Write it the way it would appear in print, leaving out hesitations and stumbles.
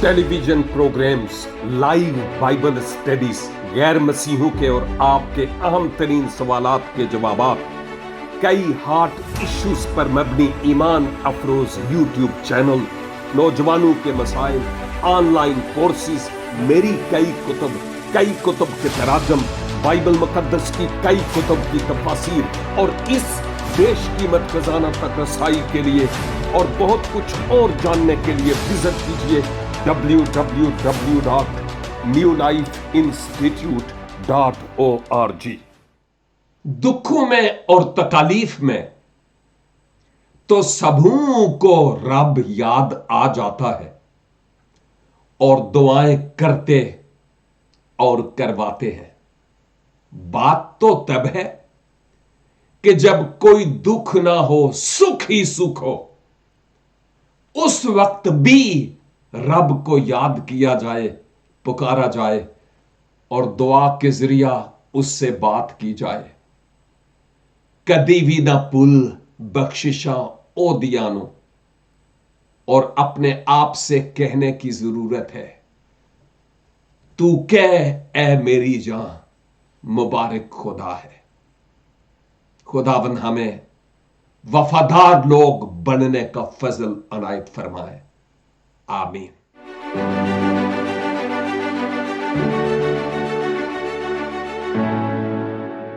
Television programmes, live Bible studies, गैर मसीहों के और आपके अहम तरीन सवालात के जवाबात, कई हार्ट इश्यूज पर मबनी ईमान अफरोज यूट्यूब चैनल, नौजवानों के मसाइल, ऑनलाइन कोर्सेज, मेरी कई कुतुब के तराजम, बाइबल मुकद्दस की कई कुतुब की तफासीर और इस देश कीमत खजाना तक रसाई के लिए और बहुत कुछ और जानने के लिए विजिट कीजिए www.newlifeinstitute.org। दुखों में और तकालीफ में तो सबों को रब याद आ जाता है और दुआएं करते और करवाते हैं। बात तो तब है कि जब कोई दुख ना हो, सुख ही सुख हो, उस वक्त भी रब को याद किया जाए, पुकारा जाए और दुआ के जरिया उससे बात की जाए। कदी भी ना पुल बख्शिशा ओ दियानो, और अपने आप से कहने की जरूरत है, तू कह ए मेरी जान, मुबारक खुदा है। खुदावन हमें वफादार लोग बनने का फजल अनायत फरमाए। आमीन।